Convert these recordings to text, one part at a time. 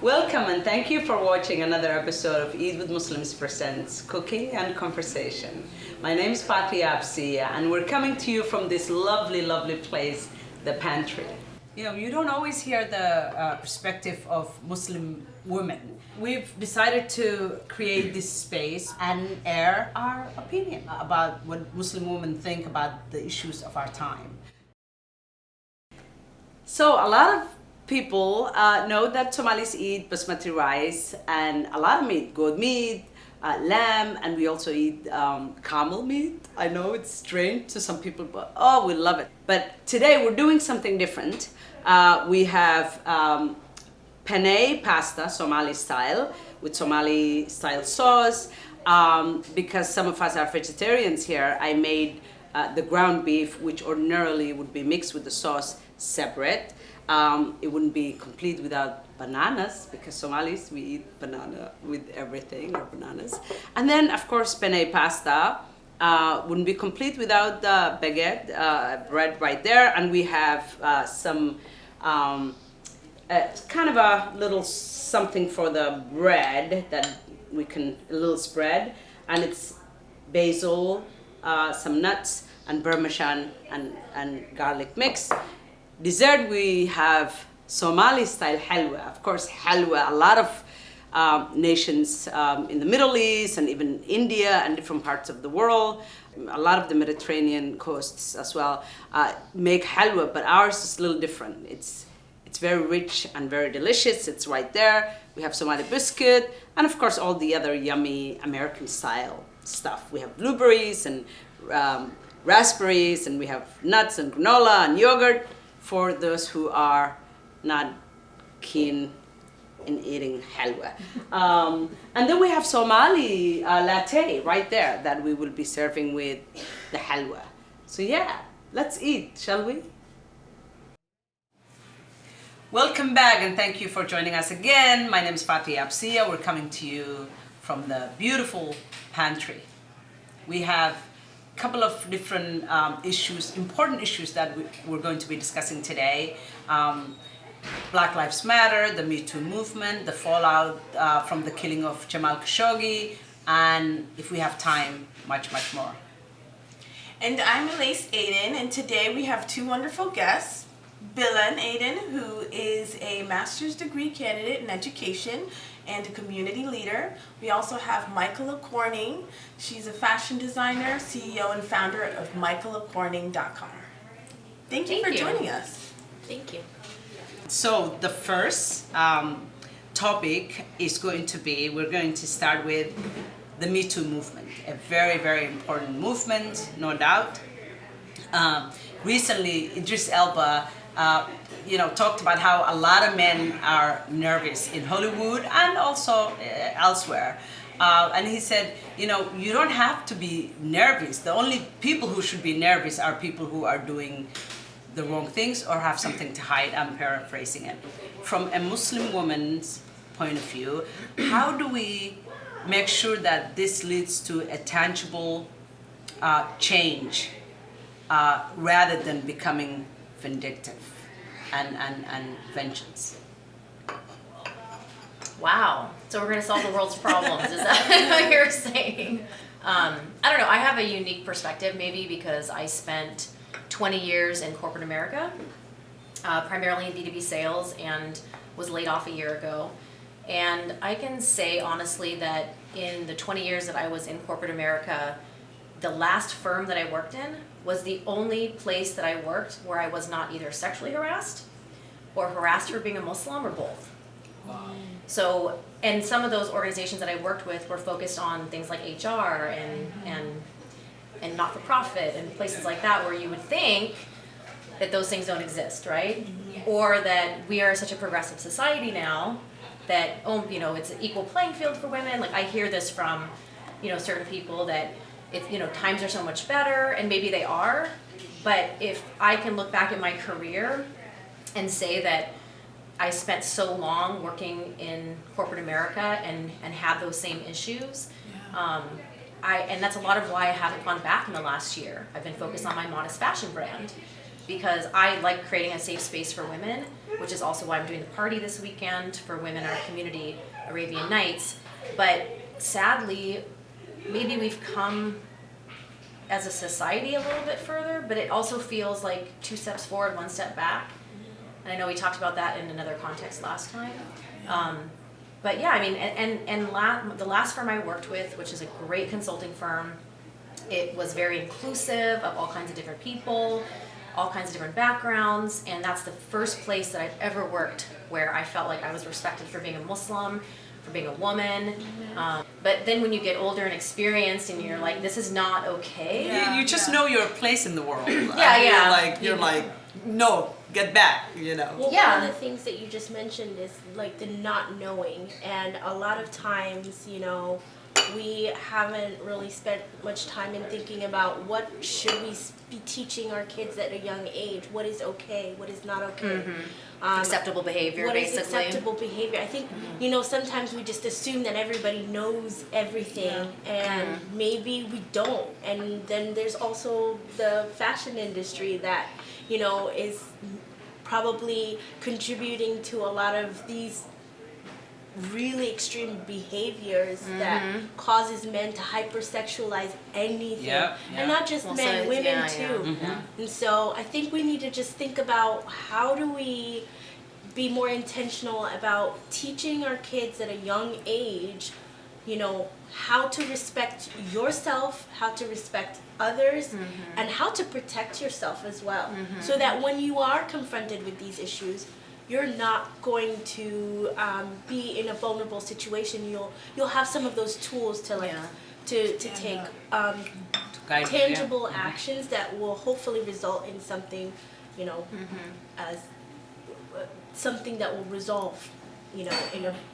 Welcome and thank you for watching another episode of Eid with Muslims Presents Cooking and Conversation. My name is Pantry and we're coming to you from this lovely, lovely place, the Pantry. You know, you don't always hear the perspective of Muslim women. We've decided to create this space and air our opinion about what Muslim women think about the issues of our time. So a lot of people know that Somalis eat basmati rice and a lot of meat, goat meat, lamb, and we also eat camel meat. I know it's strange to some people, but oh, we love it. But today we're doing something different. We have penne pasta, Somali style, with Somali style sauce. Because some of us are vegetarians here, I made the ground beef, which ordinarily would be mixed with the sauce, separate. It wouldn't be complete without bananas, because Somalis, we eat banana with everything, or bananas. And then, of course, penne pasta wouldn't be complete without the baguette, bread right there. And we have some kind of a little something for the bread that we can, a little spread. And it's basil, some nuts, and parmesan and garlic mix. Dessert, we have Somali style halwa. Of course, halwa, a lot of nations in the Middle East and even India and different parts of the world, a lot of the Mediterranean coasts as well, make halwa, but ours is a little different. It's very rich and very delicious. It's right there. We have Somali biscuit, and of course all the other yummy American style stuff. We have blueberries and raspberries, and we have nuts and granola and yogurt, for those who are not keen in eating halwa. And then we have Somali latte right there that we will be serving with the halwa. So yeah, let's eat, shall we? Welcome back and thank you for joining us again. My name is Fatih Absiya. We're coming to you from the beautiful Pantry. We have couple of different issues, important issues that we're going to be discussing today. Black Lives Matter, the Me Too movement, the fallout from the killing of Jamal Khashoggi, and if we have time, much, much more. And I'm Elise Aiden, and today we have two wonderful guests. Bilan Aiden, who is a master's degree candidate in education and a community leader. We also have Michaela Corning. She's a fashion designer, CEO, and founder of michaelacorning.com. Thank you for joining us. Thank you. So the first topic is going to be, we're going to start with the Me Too movement, a very, very important movement, no doubt. Recently, Idris Elba talked about how a lot of men are nervous in Hollywood and also elsewhere. And he said, you don't have to be nervous. The only people who should be nervous are people who are doing the wrong things or have something to hide. I'm paraphrasing it. From a Muslim woman's point of view, how do we make sure that this leads to a tangible change rather than becoming vindictive and vengeance? Wow. So we're going to solve the world's problems. Is that what you're saying? I don't know. I have a unique perspective, maybe because I spent 20 years in corporate America, primarily in B2B sales, and was laid off a year ago. And I can say honestly that in the 20 years that I was in corporate America, the last firm that I worked in was the only place that I worked where I was not either sexually harassed or harassed for being a Muslim or both. Wow. So, and some of those organizations that I worked with were focused on things like HR and not-for-profit and places like that, where you would think that those things don't exist, right? Or that we are such a progressive society now that, it's an equal playing field for women. Like I hear this from, certain people that times are so much better, and maybe they are, but if I can look back at my career and say that I spent so long working in corporate America and had those same issues, and that's a lot of why I haven't gone back in the last year. I've been focused on my modest fashion brand. because I like creating a safe space for women, which is also why I'm doing the party this weekend for women in our community, Arabian Nights. But sadly, maybe we've come as a society a little bit further, but it also feels like 2 steps forward, 1 step back. And I know we talked about that in another context last time. But yeah, I mean, the last firm I worked with, which is a great consulting firm, it was very inclusive of all kinds of different people, all kinds of different backgrounds, and that's the first place that I've ever worked where I felt like I was respected for being a Muslim, for being a woman. But then when you get older and experienced and you're like, this is not okay. You just know your place in the world. You're like, no, get back, you know. Well, one of the things that you just mentioned is like the not knowing, and a lot of times, you know, we haven't really spent much time in thinking about what should we be teaching our kids at a young age. What is okay? What is not okay? Acceptable behavior, what basically. What is acceptable behavior? I think, you know, sometimes we just assume that everybody knows everything, and maybe we don't. And then there's also the fashion industry that, you know, is probably contributing to a lot of these really extreme behaviors that causes men to hypersexualize anything, and not just men, women too. And so I think we need to just think about how do we be more intentional about teaching our kids at a young age, you know, how to respect yourself, how to respect others, and how to protect yourself as well, so that when you are confronted with these issues, you're not going to be in a vulnerable situation. You'll have some of those tools to to take tangible actions that will hopefully result in something, you know, as something that will resolve, you know,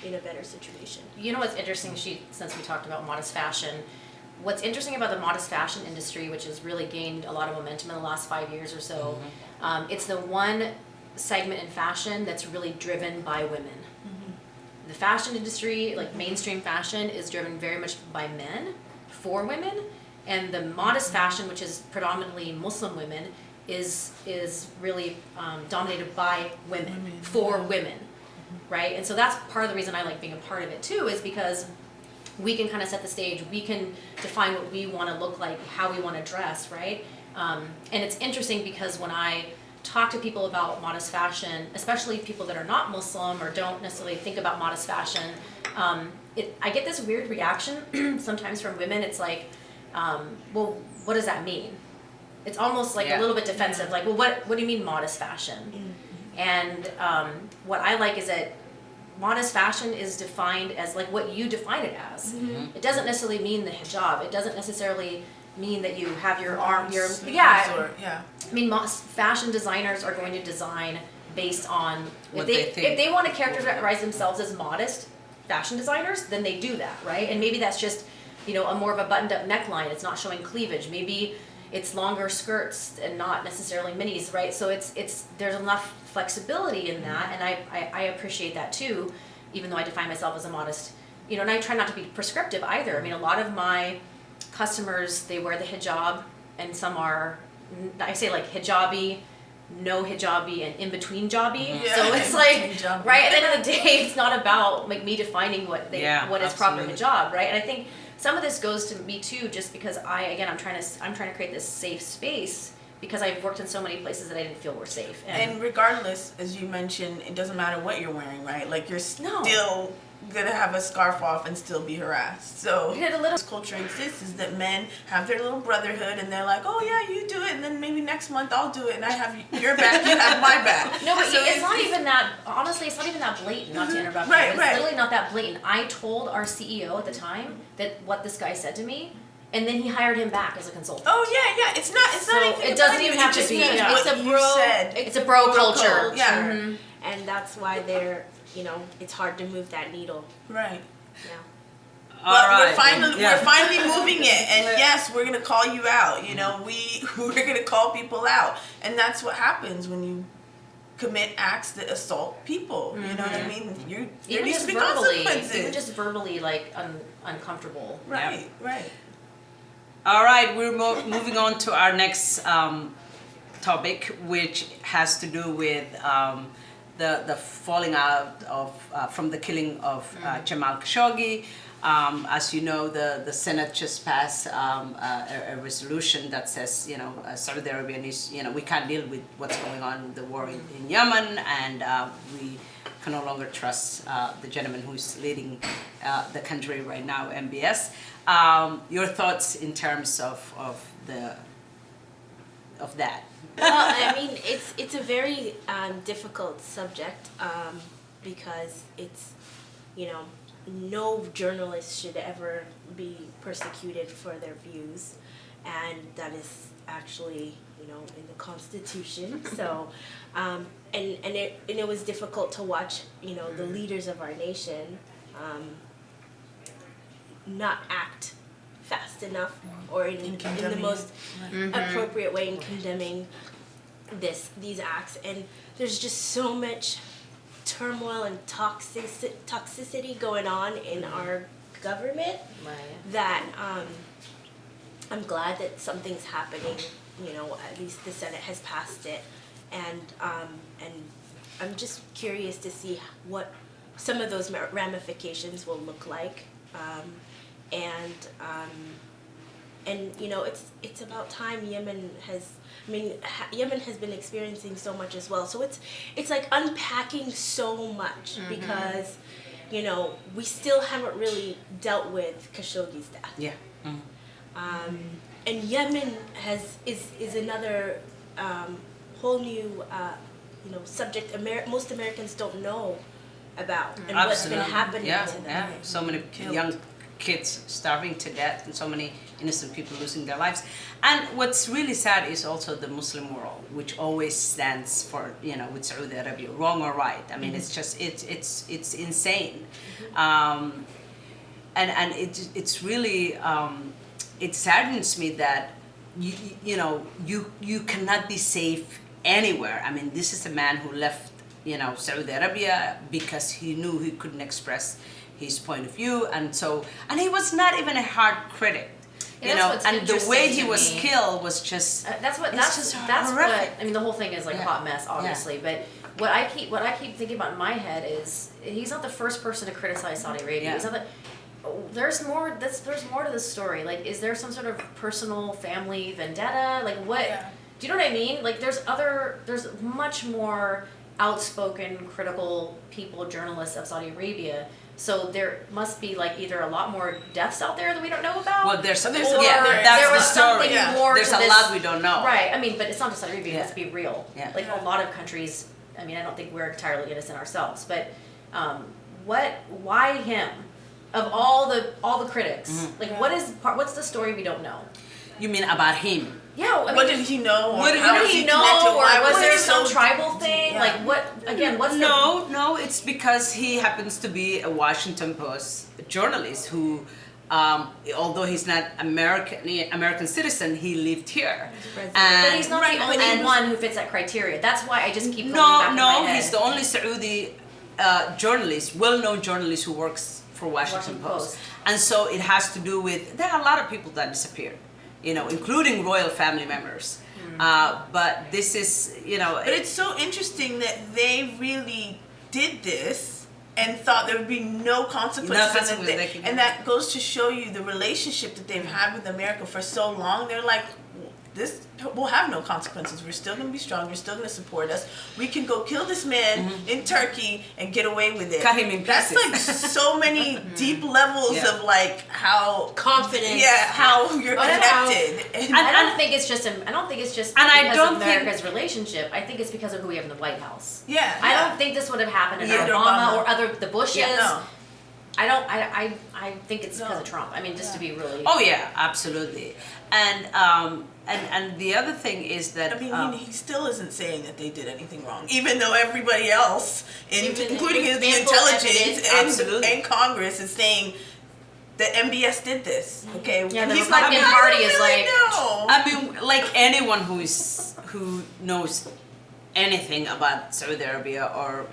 in a better situation. You know what's interesting, since we talked about modest fashion, what's interesting about the modest fashion industry, which has really gained a lot of momentum in the last 5 years or so, it's the one segment in fashion that's really driven by women. The fashion industry, like mainstream fashion, is driven very much by men for women, and the modest fashion, which is predominantly Muslim women, is really dominated by women for women, right? And so that's part of the reason I like being a part of it too, is because we can kind of set the stage, we can define what we want to look like, how we want to dress, right? And it's interesting because when I talk to people about modest fashion, especially people that are not Muslim or don't necessarily think about modest fashion, I get this weird reaction sometimes from women. It's like, well, what does that mean? It's almost like a little bit defensive, like, well, what do you mean modest fashion? And what I like is that modest fashion is defined as like what you define it as. It doesn't necessarily mean the hijab. It doesn't necessarily mean that you have your arm, I mean, fashion designers are going to design based on if they want to characterize themselves as modest fashion designers, then they do that, right? And maybe that's just, you know, a more of a buttoned-up neckline. It's not showing cleavage. Maybe it's longer skirts and not necessarily minis, right? So it's there's enough flexibility in that, and I appreciate that too, even though I define myself as a modest, you know, and I try not to be prescriptive either. I mean, a lot of my customers, they wear the hijab, and some are, I say like hijabi, no hijabi, and in between jobby. So it's like, right, at the end of the day, it's not about like me defining what is proper hijab, right? And I think some of this goes to me too, just because I'm trying to create this safe space, because I've worked in so many places that I didn't feel were safe. And regardless, as you mentioned, it doesn't matter what you're wearing, right? Like you're still gonna have a scarf off and still be harassed. So this culture exists is that men have their little brotherhood, and they're like, oh yeah, you do it, and then maybe next month I'll do it, and I have your back, you have my back. No, but so it's not even that, honestly, it's not even that blatant, not to interrupt you. It's literally not that blatant. I told our CEO at the time that what this guy said to me, and then he hired him back as a consultant. Oh yeah, it's not anything. It doesn't even have to be. It's a bro culture. Yeah, and that's why they're, you know, it's hard to move that needle. Right. Yeah. But we're finally moving it, and yes, we're gonna call you out. You know, we're gonna call people out, and that's what happens when you commit acts that assault people. You know what I mean? There needs to be consequences. Even just verbally, like uncomfortable. Right. All right, we're moving on to our next topic, which has to do with the falling out of from the killing of Jamal Khashoggi. As you know, the Senate just passed a resolution that says, Saudi Arabia needs, we can't deal with what's going on, the war in Yemen, and we can no longer trust the gentleman who's leading the country right now, MBS. Your thoughts in terms of that? Well, I mean, it's a very difficult subject because it's, no journalist should ever be persecuted for their views, and that is actually, in the Constitution. So, and it was difficult to watch, the leaders of our nation not act fast enough or in the most appropriate way in condemning these acts. And there's just so much turmoil and toxicity going on in our government that I'm glad that something's happening. At least the Senate has passed it, and I'm just curious to see what some of those ramifications will look like. It's about time. Yemen has been experiencing so much as well. So it's like unpacking so much because, we still haven't really dealt with Khashoggi's death. Yeah. And Yemen is another whole new subject most Americans don't know about and what's been happening to them. Yeah, so many young kids starving to death and so many innocent people losing their lives. And what's really sad is also the Muslim world, which always stands for, with Saudi Arabia, wrong or right. I mean, it's just, it's insane. And it's really, it saddens me that, you cannot be safe anywhere. I mean, this is a man who left, Saudi Arabia because he knew he couldn't express his point of view, and he was not even a hard critic, and the way he was killed was just that's what I mean. The whole thing is like a hot mess, obviously, but what I keep thinking about in my head is he's not the first person to criticize Saudi Arabia. He's not there's more to this story. Like, is there some sort of personal family vendetta? Like, what do you know what I mean? Like, there's much more outspoken critical people, journalists of Saudi Arabia. So there must be like either a lot more deaths out there that we don't know about. Well, there's there was something more. There's to a lot we don't know. Right. I mean, but it's not just Saudi Arabia. Let's be real. Yeah. Like a lot of countries. I mean, I don't think we're entirely innocent ourselves. But why him? Of all the critics, like what's the story we don't know? You mean about him? Yeah. I mean, what did he know? What did he know? Or was there some tribal thing? Yeah. Like what? Again, what's No, it's because he happens to be a Washington Post journalist who, although he's not American citizen, he lived here. But he's not the only one who fits that criteria. That's why I just keep going back in my head. He's the only Saudi journalist, well-known journalist who works for Washington Post. And so it has to do with, there are a lot of people that disappeared, including royal family members. But this is, But it's so interesting that they really did this and thought there would be no consequences. And that goes to show you the relationship that they've had with America for so long. They're like, this will have no consequences. We're still going to be strong. You're still going to support us. We can go kill this man in Turkey and get away with it. Cut him in pieces. That's like so many deep levels of like how confident. Yeah, how you're connected. And I don't think it's just. I don't think it's just because of America's relationship. I think it's because of who we have in the White House. Yeah. I don't think this would have happened in Obama or the Bushes. Yeah, no. I think it's because of Trump. I mean, just to be really. Oh yeah, absolutely. And the other thing is that he still isn't saying that they did anything wrong, even though everybody else, including the intelligence and Congress, is saying that MBS did this. Okay, yeah, the Republican Party is like. I mean, like anyone who knows anything about Saudi Arabia or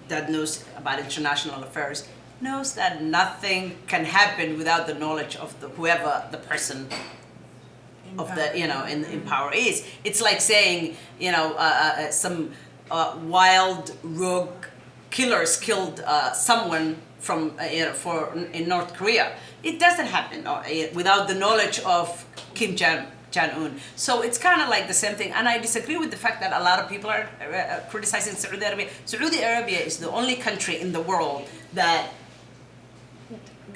that knows about international affairs knows that nothing can happen without the knowledge of whoever the person of the in power is. It's like saying some wild rogue killers killed someone from in North Korea. It doesn't happen without the knowledge of Kim Jong-un. So it's kind of like the same thing, and I disagree with the fact that a lot of people are criticizing Saudi Arabia. Saudi Arabia is the only country in the world that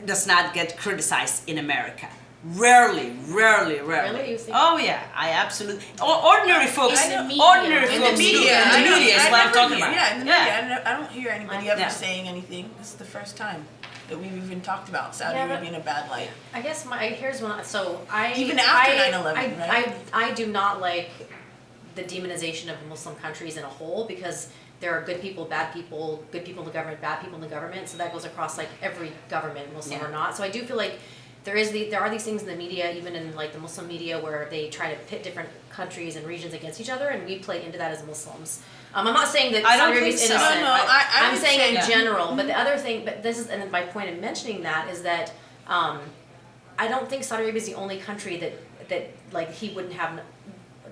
does not get criticized in America. Rarely. Really? You think? Oh yeah, I absolutely. Ordinary folks. In the media. Ordinary In folks. the media. In the media is what I'm talking about. Yeah, in the media. I don't hear anybody ever Yeah. saying anything. This is the first time that we've even talked about Saudi Yeah, but- Arabia in a bad light. I guess here's one. So I Even after I- 9/11, I, right? I do not like the demonization of Muslim countries in a whole, because there are good people in the government, bad people in the government. So that goes across like every government, Muslim or not. So I do feel like there are these things in the media, even in like the Muslim media, where they try to pit different countries and regions against each other, and we play into that as Muslims. I'm not saying that I don't Saudi Arabia is think so. innocent. No, I I'm would saying say in that. general. But the other thing, and my point in mentioning that is that I don't think Saudi Arabia is the only country that like he wouldn't have.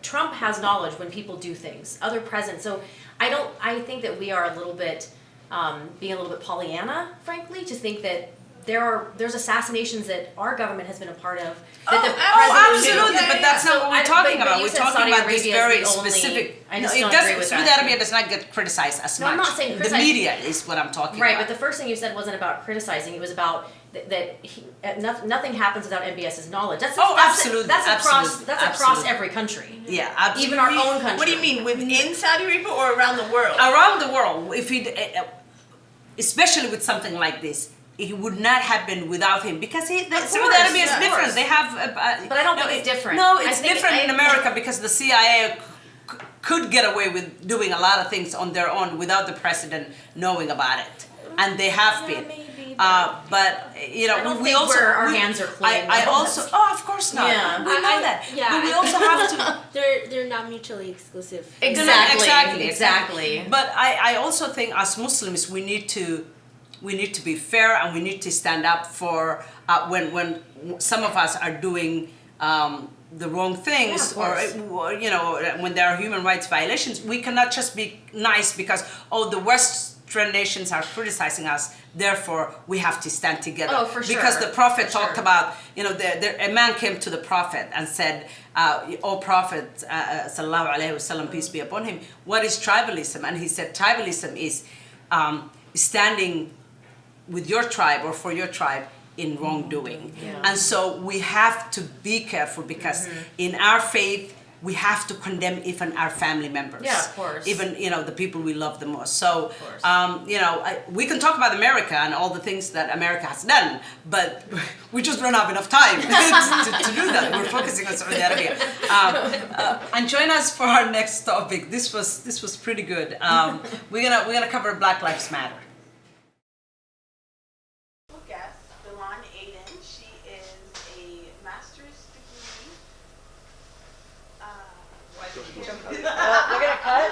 Trump has knowledge when people do things. Other presidents. So I think that we are a little bit being a little bit Pollyanna, frankly, to think that there's assassinations that our government has been a part of. That the president Absolutely, knew. but that's not what we're talking but about. you We're said talking Saudi about this Arabia is very the only- specific. I just No, don't it agree doesn't. with Saudi that. Arabia does not get criticized as No, much. I'm not saying the criticize. media is what I'm talking Right, about. but the first thing you said wasn't about criticizing. It was about nothing happens without MBS's knowledge. That's absolutely, That's across absolutely. every country. Yeah, absolutely. Even our own country. What do you mean, within Saudi Arabia or around the world? Around the world, if especially with something like this, it would not happen without him, because Saudi Arabia is yeah, of different. course. They have, But I don't think it's different. No, I it's think different in America because the CIA could get away with doing a lot of things on their own without the president knowing about it, and they have been. maybe, But I don't we think also our hands are clean. I also of course not. Yeah. We know that. Yeah, But we I also have to. they're not mutually exclusive. Exactly. But I also think as Muslims we need to be fair, and we need to stand up for when some of us are doing the wrong things, Yeah, of or when there are human rights violations. We cannot just be nice because the Western nations are criticizing us, therefore we have to stand together. Oh, for sure. Because the Prophet For talked sure. about, a man came to the Prophet and said, "O Prophet, sallallahu alaihi wasallam, peace be upon him, what is tribalism?" And he said, tribalism is standing with your tribe or for your tribe in wrongdoing. Yeah. And so we have to be careful, because in our faith we have to condemn even our family members. Yeah, of course. Even the people we love the most. So course. we can talk about America and all the things that America has done, but we just don't have enough time to do that. We're focusing on Saudi Arabia. And join us for our next topic. This was pretty good. We're gonna cover Black Lives Matter. Guest, Bilal Aiden. She is a master's degree. We're gonna cut.